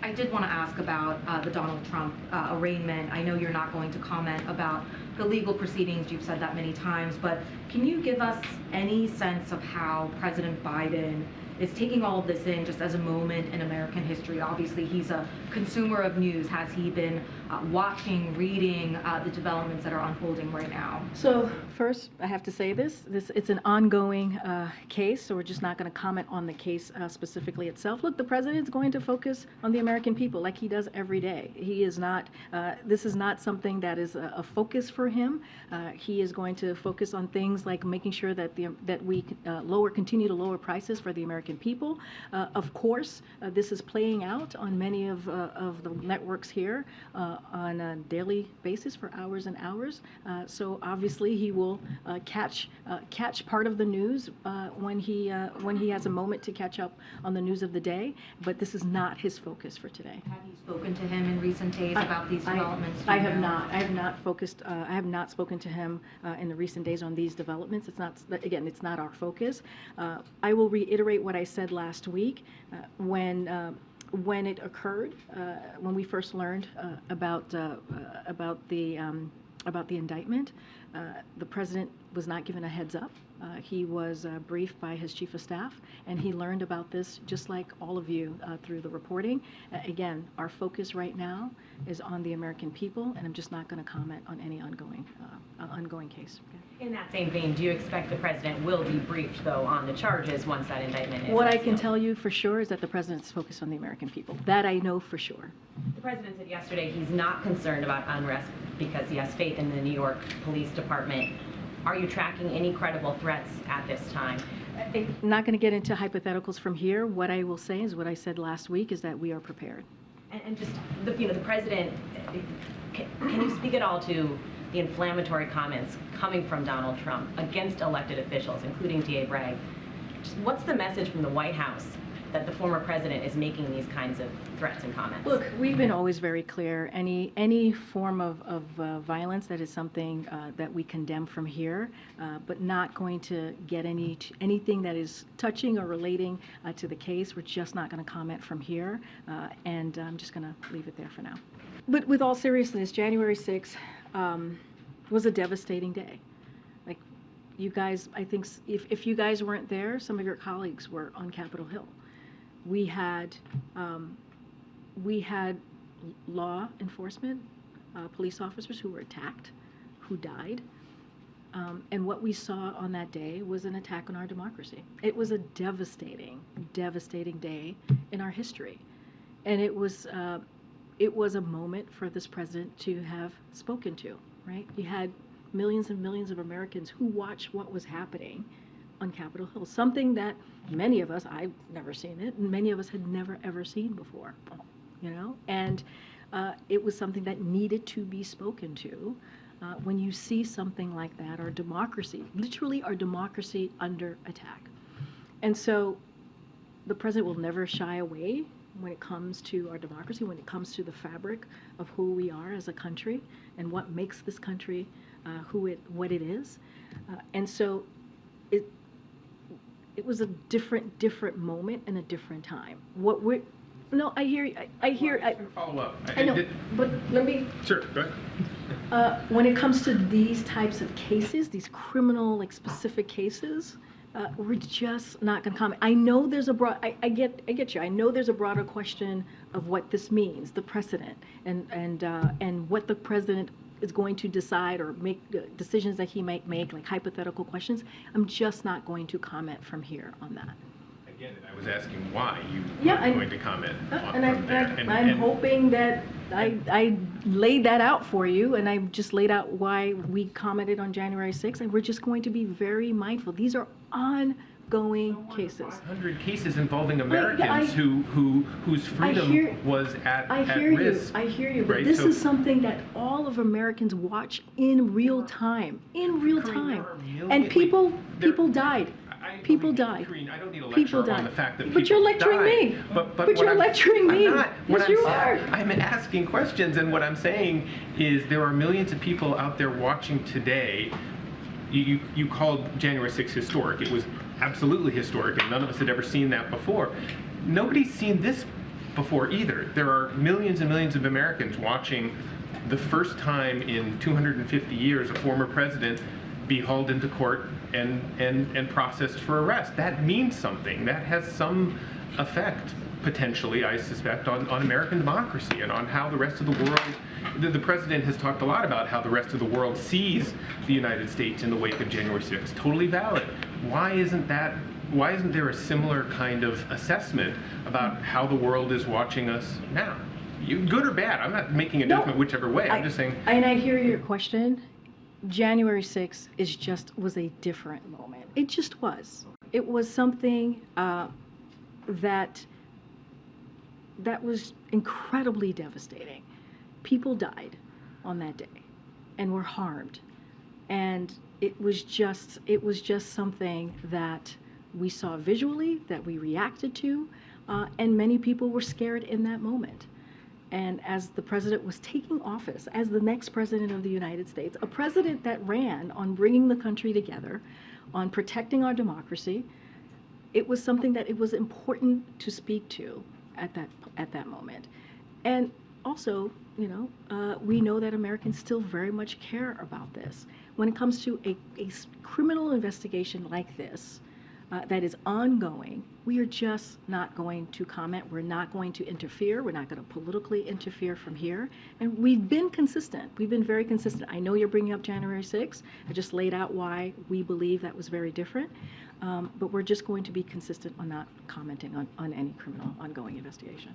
I did want to ask about the Donald Trump arraignment. I know you're not going to comment about the legal proceedings. You've said that many times, but can you give us any sense of how President Biden is taking all of this in just as a moment in American history? Obviously, he's a consumer of news. Has he been watching, reading the developments that are unfolding right now? So first, I have to say this it's an ongoing case, so we're just not going to comment on the case specifically itself. Look, the president is going to focus on the American people like he does every day. He is not, this is not something that is a focus for him. He is going to focus on things like making sure that we continue to lower prices for the American people. Of course, this is playing out on many of the networks here on a daily basis for hours and hours. So obviously he will catch part of the news when he has a moment to catch up on the news of the day. But this is not his focus for today. Have you spoken to him in recent days about these developments? I have not. I have not focused. I have not spoken to him in the recent days on these developments. It's not. Again, it's not our focus. I will reiterate what I said last week when it occurred, when we first learned about the indictment. The president was not given a heads up. He was briefed by his chief of staff, and he learned about this just like all of you through the reporting. Again, our focus right now is on the American people, and I'm just not going to comment on any ongoing case. Okay? In that same vein, do you expect the president will be briefed, though, on the charges once that indictment is? What I can tell you for sure is that the president's focused on the American people. That I know for sure. The president said yesterday he's not concerned about unrest because he has faith in the New York Police Department. Are you tracking any credible threats at this time? I'm not going to get into hypotheticals from here. What I will say is what I said last week is that we are prepared. And just, the president, can you speak at all to the inflammatory comments coming from Donald Trump against elected officials, including D.A. Bragg? Just what's the message from the White House that the former president is making these kinds of threats and comments? Look, we've been always very clear. Any form of violence, that is something that we condemn from here, but not going to get anything that is touching or relating to the case. We're just not going to comment from here, and I'm just going to leave it there for now. But with all seriousness, January 6th was a devastating day. Like, you guys, I think if you guys weren't there, some of your colleagues were on Capitol Hill. We had law enforcement, police officers who were attacked, who died. And what we saw on that day was an attack on our democracy. It was a devastating, devastating day in our history. And it was a moment for this president to have spoken to, right? You had millions and millions of Americans who watched what was happening on Capitol Hill, something that many of us, I've never seen it, and many of us had never ever seen before, you know? And it was something that needed to be spoken to. When you see something like that, our democracy, literally our democracy under attack. And so the president will never shy away when it comes to our democracy, when it comes to the fabric of who we are as a country and what makes this country what it is. And so it was a different moment and a different time. I hear. Follow up. I know, but let me. Sure, go ahead. When it comes to these types of cases, these criminal, specific cases, we're just not going to comment. I know there's a broad. I get you. I know there's a broader question of what this means, the precedent, and what the president is going to decide or make decisions that he might make, like hypothetical questions. I'm just not going to comment from here on that. Again, I was asking why you weren't going to comment on there. I'm hoping that I laid that out for you, and I just laid out why we commented on January 6th, and we're just going to be very mindful. These are ongoing cases. 500 cases involving Americans whose freedom was at risk. I hear you, but this is something that all of Americans watch in real time. In real time. And people died. People died. Karine, I don't need a lecture on the fact that people But you're lecturing died. me. But you're lecturing me. I'm not. Yes, you are. I'm asking questions, and what I'm saying is there are millions of people out there watching today. You called January 6th historic. It was absolutely historic, and none of us had ever seen that before. Nobody's seen this before either. There are millions and millions of Americans watching the first time in 250 years a former president be hauled into court and processed for arrest. That means something. That has some effect, potentially, I suspect, on American democracy and on how the rest of the world. The president has talked a lot about how the rest of the world sees the United States in the wake of January 6th. Totally valid. Why isn't there a similar kind of assessment about how the world is watching us now? Good or bad? I'm not making a judgment whichever way. I'm just saying. And I hear your question. January 6th was a different moment. It just was. It was something that was incredibly devastating. People died on that day and were harmed. And it was just something that we saw visually, that we reacted to, and many people were scared in that moment. And as the president was taking office, as the next president of the United States, a president that ran on bringing the country together, on protecting our democracy, it was something that it was important to speak to at that moment. And also, we know that Americans still very much care about this. When it comes to a criminal investigation like this, that is ongoing, we are just not going to comment. We're not going to interfere. We're not going to politically interfere from here. And we've been consistent. We've been very consistent. I know you're bringing up January 6th. I just laid out why we believe that was very different. But we're just going to be consistent on not commenting on any criminal ongoing investigation.